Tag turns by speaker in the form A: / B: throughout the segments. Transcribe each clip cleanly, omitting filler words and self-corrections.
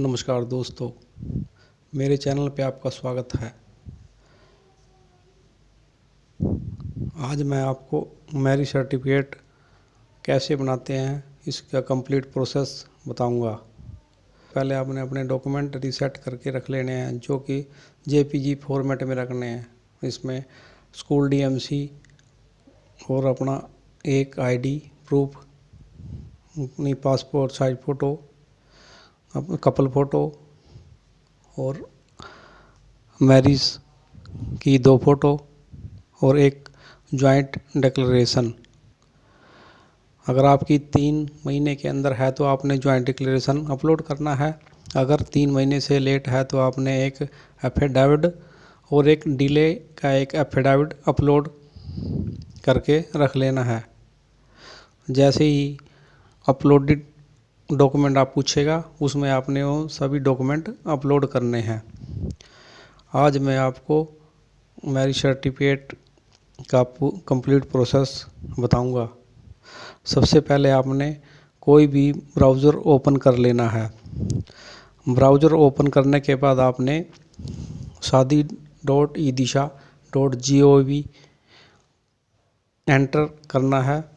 A: नमस्कार दोस्तों, मेरे चैनल पे आपका स्वागत है। आज मैं आपको मैरिज सर्टिफिकेट कैसे बनाते हैं इसका कंप्लीट प्रोसेस बताऊंगा। पहले आपने अपने डॉक्यूमेंट रीसेट करके रख लेने हैं, जो कि जेपीजी फॉर्मेट में रखने हैं। इसमें स्कूल डीएमसी और अपना एक आईडी प्रूफ, अपनी passport size photo, couple photo और मैरिज की 2 फ़ोटो और एक जॉइंट डिक्लेरेशन। अगर आपकी 3 महीने के अंदर है तो आपने जॉइंट डिक्लेरेशन अपलोड करना है। अगर 3 महीने से लेट है तो आपने एक एफिडेविट और एक डिले का एक एफिडेविट अपलोड करके रख लेना है। जैसे ही अपलोडेड डॉक्यूमेंट आप पूछेगा, उसमें आपने वो सभी डॉक्यूमेंट अपलोड करने हैं। आज मैं आपको मैरिज सर्टिफिकेट का कंप्लीट प्रोसेस बताऊंगा। सबसे पहले आपने कोई भी ब्राउज़र ओपन कर लेना है। ब्राउज़र ओपन करने के बाद आपने shaadi.edicha.gov एंटर करना है।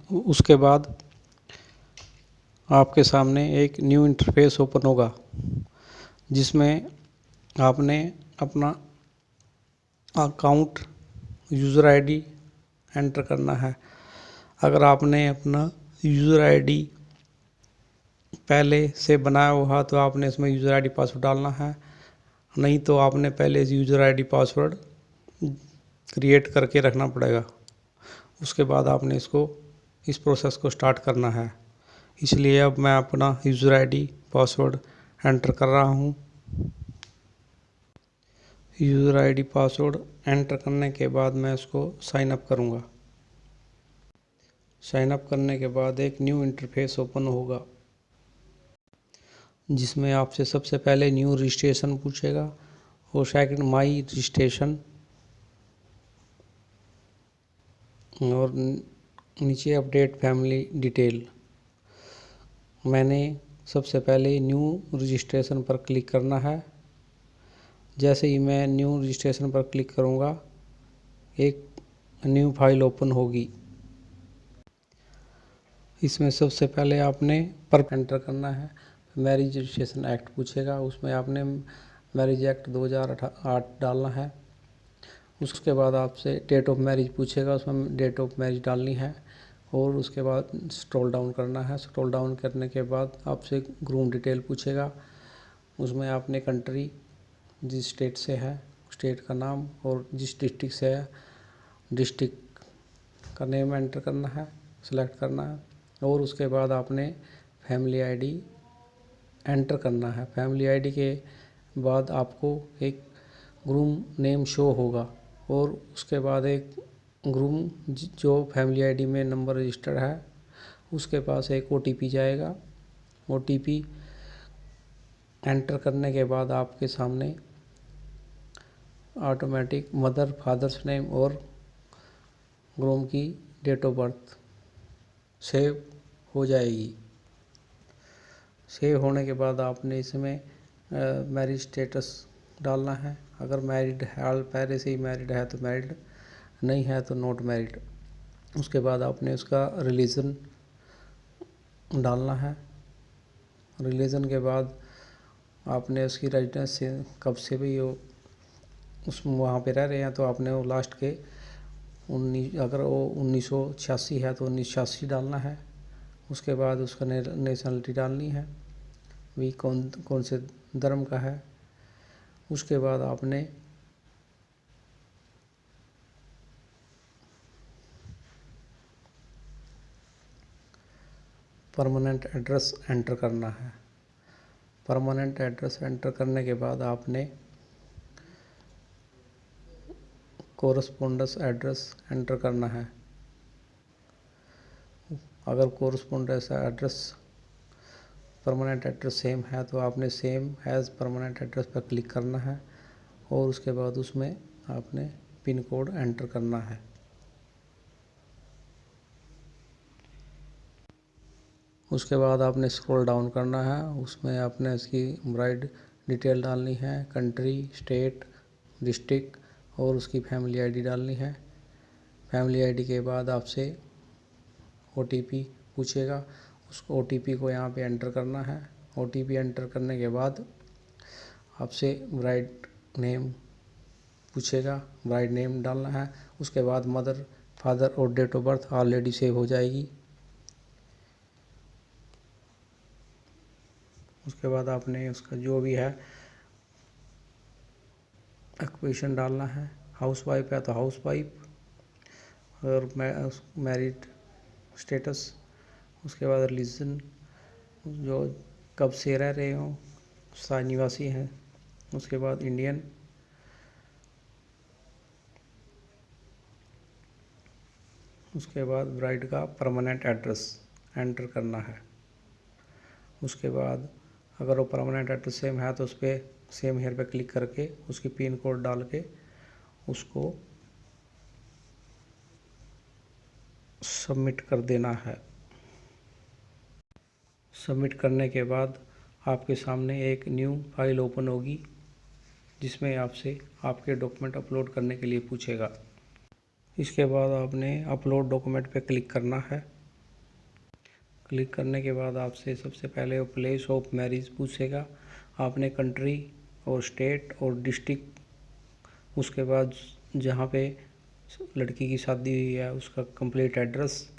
A: उसके बाद आपके सामने एक न्यू इंटरफेस ओपन होगा, जिसमें आपने अपना अकाउंट यूज़र आईडी एंटर करना है। अगर आपने अपना यूज़र आईडी पहले से बनाया हुआ तो आपने इसमें यूज़र आईडी पासवर्ड डालना है, नहीं तो आपने पहले से यूज़र आईडी पासवर्ड क्रिएट करके रखना पड़ेगा। उसके बाद आपने इस प्रोसेस को स्टार्ट करना है। इसलिए अब मैं अपना यूज़र आईडी पासवर्ड एंटर कर रहा हूँ। यूज़र आईडी पासवर्ड एंटर करने के बाद मैं इसको साइन अप करूँगा। साइन अप करने के बाद एक न्यू इंटरफेस ओपन होगा, जिसमें आपसे सबसे पहले न्यू रजिस्ट्रेशन पूछेगा और सेकंड माई रजिस्ट्रेशन, और नीचे अपडेट फैमिली डिटेल। मैंने सबसे पहले न्यू रजिस्ट्रेशन पर क्लिक करना है। जैसे ही मैं न्यू रजिस्ट्रेशन पर क्लिक करूँगा, एक न्यू फाइल ओपन होगी। इसमें सबसे पहले आपने पर एंटर करना है। मैरिज रजिस्ट्रेशन एक्ट पूछेगा, उसमें आपने मैरिज एक्ट 2008 डालना है। उसके बाद आपसे डेट ऑफ मैरिज पूछेगा, उसमें डेट ऑफ मैरिज डालनी है। और उसके बाद स्क्रॉल डाउन करना है। स्क्रॉल डाउन करने के बाद आपसे ग्रूम डिटेल पूछेगा, उसमें आपने कंट्री जिस स्टेट से है स्टेट का नाम और जिस डिस्ट्रिक्ट से है डिस्ट्रिक्ट का नेम एंटर करना है, सेलेक्ट करना है। और उसके बाद आपने फैमिली आईडी एंटर करना है। फैमिली आईडी के बाद आपको एक ग्रूम नेम शो होगा और उसके बाद एक ग्रूम जो फैमिली आईडी में नंबर रजिस्टर्ड है उसके पास एक ओटीपी जाएगा। ओटीपी एंटर करने के बाद आपके सामने ऑटोमेटिक मदर फादर्स नेम और ग्रूम की डेट ऑफ बर्थ सेव हो जाएगी। सेव होने के बाद आपने इसमें मैरिज स्टेटस डालना है। अगर मैरिड है, पहले से ही मैरिड है तो मैरिड, नहीं है तो नॉट मैरिड। उसके बाद आपने उसका रिलीजन डालना है। रिलीजन के बाद आपने उसकी रेजिडेंस से कब से भी वहाँ पे रह रहे हैं तो आपने वो लास्ट के अगर वो 1986 है तो 1986 डालना है। उसके बाद उसका नेशनलिटी डालनी है, भी कौन से धर्म का है। उसके बाद आपने परमानेंट एड्रेस एंटर करना है। परमानेंट एड्रेस एंटर करने के बाद आपने कोरस्पोंडेंस एड्रेस एंटर करना है। अगर correspondence address permanent address same है तो आपने सेम एज परमानेंट एड्रेस पर क्लिक करना है और उसके बाद उसमें आपने पिन कोड एंटर करना है। उसके बाद आपने स्क्रॉल डाउन करना है, उसमें आपने इसकी ब्राइड डिटेल डालनी है, कंट्री, स्टेट, डिस्ट्रिक्ट और उसकी फैमिली आईडी डालनी है। फैमिली आईडी के बाद आपसे ओटीपी पूछेगा, उस ओटीपी को यहाँ पे एंटर करना है। ओटीपी एंटर करने के बाद आपसे ब्राइड नेम पूछेगा, ब्राइड नेम डालना है। उसके बाद मदर, फादर और date of birth already save हो जाएगी। उसके बाद आपने उसका जो भी है ऑक्यूपेशन डालना है, हाउस वाइफ है तो हाउस वाइफ और मैरिड स्टेटस। उसके बाद रिलीजन, जो कब से रह रहे हो, स्थायी निवासी हैं। उसके बाद इंडियन। उसके बाद ब्राइड का परमानेंट एड्रेस एंटर करना है। उसके बाद अगर वो परमानेंट एड्रेस सेम है तो उस पर सेम हेयर पे क्लिक करके उसकी पिन कोड डाल के उसको सबमिट कर देना है। सबमिट करने के बाद आपके सामने एक न्यू फाइल ओपन होगी जिसमें आपसे आपके डॉक्यूमेंट अपलोड करने के लिए पूछेगा। इसके बाद आपने अपलोड डॉक्यूमेंट पे क्लिक करना है। क्लिक करने के बाद आपसे सबसे पहले वो प्लेस ऑफ मैरिज पूछेगा, आपने कंट्री और स्टेट और डिस्ट्रिक्ट, उसके बाद जहाँ पे लड़की की शादी हुई है उसका कंप्लीट एड्रेस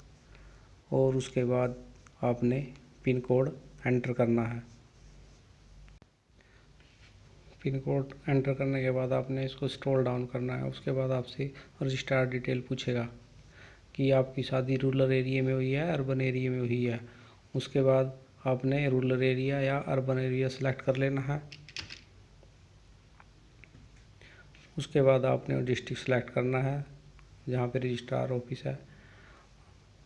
A: और उसके बाद आपने पिन कोड एंटर करना है। पिन कोड एंटर करने के बाद आपने इसको स्क्रॉल डाउन करना है। उसके बाद आपसे रजिस्ट्रार डिटेल पूछेगा कि आपकी शादी रूरल एरिया में हुई है, अर्बन एरिया में हुई है। उसके बाद आपने रूरल एरिया या अर्बन एरिया सेलेक्ट कर लेना है। उसके बाद आपने डिस्ट्रिक्ट सेलेक्ट करना है जहाँ पे रजिस्ट्रार ऑफिस है।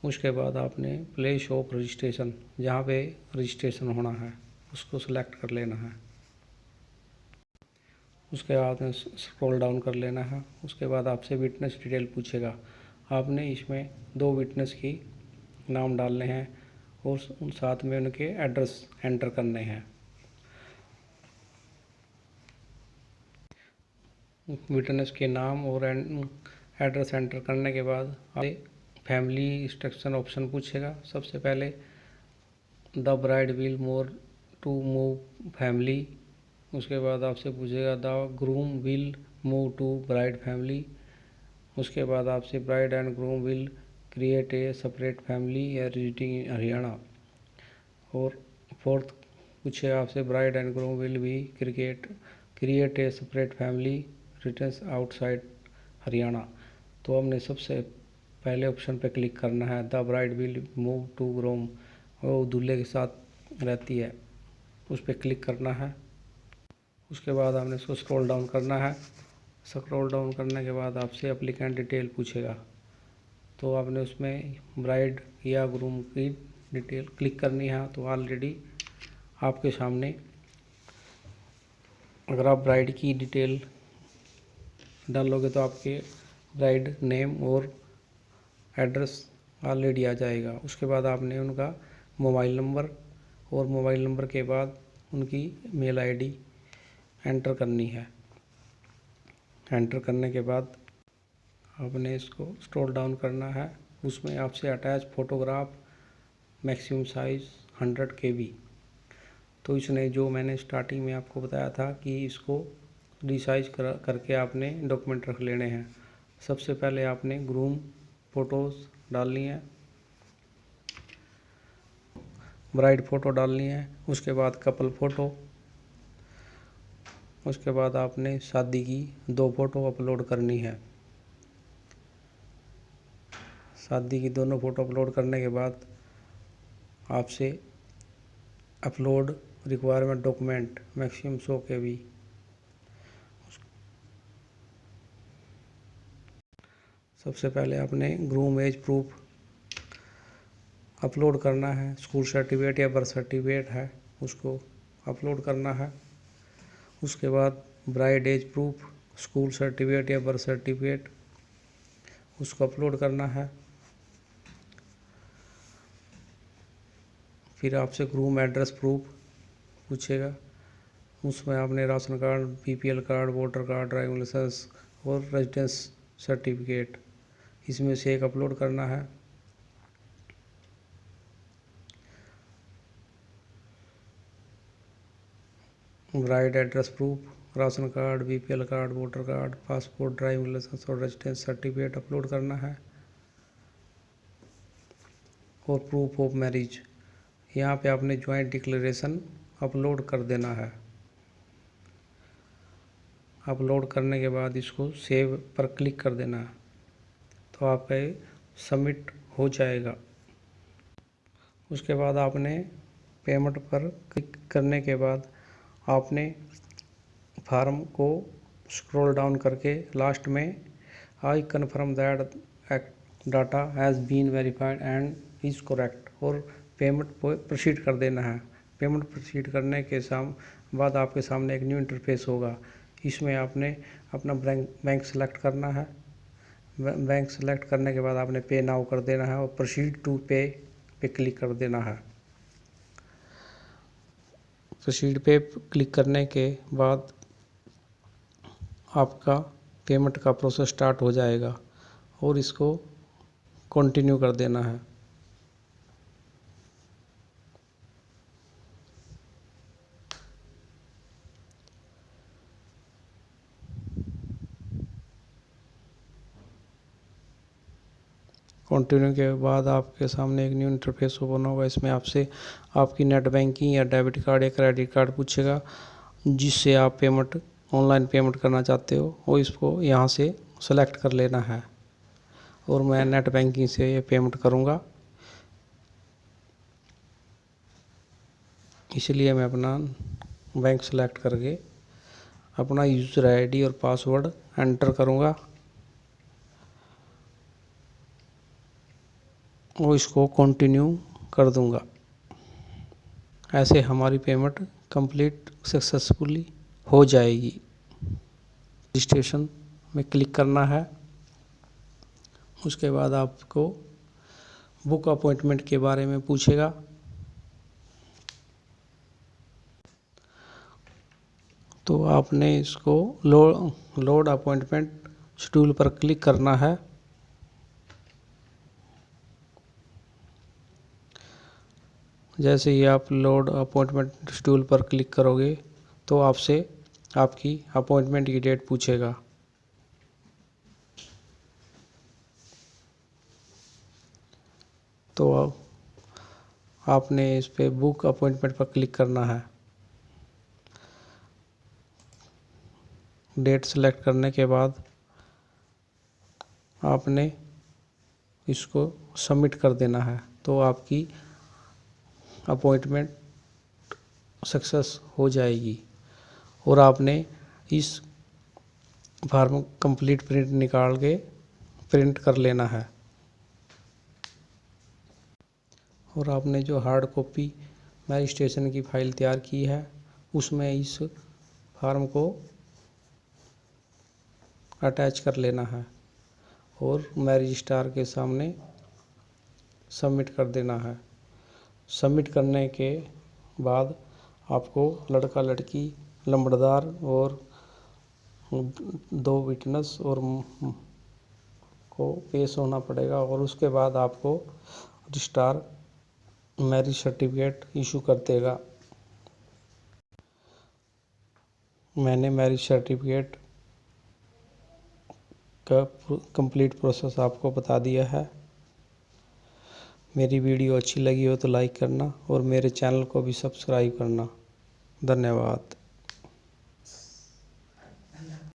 A: उसके बाद आपने प्लेस ऑफ रजिस्ट्रेशन, जहाँ पे रजिस्ट्रेशन होना है, उसको सेलेक्ट कर लेना है। उसके बाद में स्क्रॉल डाउन कर लेना है। उसके बाद आपसे विटनेस डिटेल पूछेगा, आपने इसमें 2 विटनेस की नाम डालने हैं और उन साथ में उनके एड्रेस एंटर करने हैं। विटनेस के नाम और एड्रेस एंटर करने के बाद फैमिली इंस्ट्रक्शन ऑप्शन पूछेगा। सबसे पहले the bride will more to move family. उसके बाद आपसे पूछेगा the groom will move to bride family. उसके बाद आपसे bride and groom will create a separate family या विजिटिंग इन हरियाणा। और फोर्थ पूछेगा आपसे ब्राइड एंड ग्रूम विल भी create a separate family returns outside Haryana. तो हमने सबसे पहले ऑप्शन पे क्लिक करना है, the bride will move to groom, वो दूल्हे के साथ रहती है, उस पर क्लिक करना है। उसके बाद हमने इसको स्क्रॉल डाउन करना है। स्क्रॉल डाउन करने के बाद आपसे एप्लीकेंट डिटेल पूछेगा, तो आपने उसमें ब्राइड या ग्रूम की डिटेल क्लिक करनी है। तो ऑलरेडी आपके सामने, अगर आप ब्राइड की डिटेल डालोगे तो आपके ब्राइड नेम और एड्रेस ऑलरेडी आ जाएगा। उसके बाद आपने उनका मोबाइल नंबर और मोबाइल नंबर के बाद उनकी मेल आईडी एंटर करनी है। एंटर करने के बाद आपने इसको स्क्रॉल डाउन करना है। उसमें आपसे attach photograph maximum size 100 KB। तो इसने जो मैंने स्टार्टिंग में आपको बताया था कि इसको रिसाइज करके आपने डॉक्यूमेंट रख लेने हैं। सबसे पहले आपने ग्रूम फ़ोटोज़ डालनी है, ब्राइड फ़ोटो डालनी है। उसके बाद कपल फ़ोटो। उसके बाद आपने शादी की 2 फ़ोटो अपलोड करनी है। शादी की दोनों फ़ोटो अपलोड करने के बाद आपसे upload requirement document maximum 100 KB। सबसे पहले आपने ग्रूम एज प्रूफ अपलोड करना है। स्कूल सर्टिफिकेट या बर्थ सर्टिफिकेट है उसको अपलोड करना है। उसके बाद bride age proof, school certificate या बर्थ सर्टिफिकेट, उसको अपलोड करना है। फिर आपसे ग्रूम एड्रेस प्रूफ पूछेगा, उसमें आपने ration card, BPL card, voter card, driving licence और रेजिडेंस सर्टिफिकेट इसमें से एक अपलोड करना है। Right address proof, ration card, BPL card, voter card, passport, driving licence और रेजिडेंस सर्टिफिकेट अपलोड करना है। और प्रूफ ऑफ मैरिज, यहाँ पे आपने ज्वाइंट डिक्लेरेशन अपलोड कर देना है। अपलोड करने के बाद इसको सेव पर क्लिक कर देना है, तो आपका सबमिट हो जाएगा। उसके बाद आपने पेमेंट पर क्लिक करने के बाद आपने फार्म को स्क्रॉल डाउन करके लास्ट में I confirm that data has been verified and is correct और पेमेंट प्रोसीड कर देना है। पेमेंट प्रोसीड करने के बाद आपके सामने एक न्यू इंटरफेस होगा। इसमें आपने अपना बैंक सेलेक्ट करना है। बैंक सेलेक्ट करने के बाद आपने पे नाउ कर देना है और प्रोसीड टू पे क्लिक कर देना है। प्रोसीड पे क्लिक करने के बाद आपका पेमेंट का प्रोसेस स्टार्ट हो जाएगा और इसको कंटिन्यू कर देना है। कंटिन्यू के बाद आपके सामने एक न्यू इंटरफेस ओपन होगा। इसमें आपसे आपकी नेट बैंकिंग या डेबिट कार्ड या क्रेडिट कार्ड पूछेगा जिससे आप पेमेंट ऑनलाइन पेमेंट करना चाहते हो, और इसको यहाँ से सेलेक्ट कर लेना है। और मैं नेट बैंकिंग से ये पेमेंट करूँगा, इसलिए मैं अपना बैंक सेलेक्ट करके अपना यूज़र आईडी और पासवर्ड एंटर करूँगा और इसको कंटिन्यू कर दूंगा। ऐसे हमारी पेमेंट कंप्लीट सक्सेसफुली हो जाएगी। रजिस्ट्रेशन में क्लिक करना है। उसके बाद आपको बुक अपॉइंटमेंट के बारे में पूछेगा, तो आपने इसको लोड अपॉइंटमेंट शेड्यूल पर क्लिक करना है। जैसे ही आप लोड अपॉइंटमेंट शेड्यूल पर क्लिक करोगे तो आपसे आपकी अपॉइंटमेंट की डेट पूछेगा। तो आपने इस पे बुक अपॉइंटमेंट पर क्लिक करना है। डेट सेलेक्ट करने के बाद आपने इसको सबमिट कर देना है, तो आपकी अपॉइंटमेंट सक्सेस हो जाएगी। और आपने इस फॉर्म कंप्लीट प्रिंट निकाल के प्रिंट कर लेना है। और आपने जो हार्ड कॉपी मैरिज रजिस्ट्रेशन की फ़ाइल तैयार की है उसमें इस फॉर्म को अटैच कर लेना है और मैरिज रजिस्ट्रार के सामने सबमिट कर देना है। सबमिट करने के बाद आपको लड़का लड़की, लंबड़दार और 2 विटनेस और को पेश होना पड़ेगा, और उसके बाद आपको रजिस्ट्रार मैरिज सर्टिफिकेट इशू कर देगा। मैंने मैरिज सर्टिफिकेट का कंप्लीट प्रोसेस आपको बता दिया है। मेरी वीडियो अच्छी लगी हो तो लाइक करना और मेरे चैनल को भी सब्सक्राइब करना। धन्यवाद।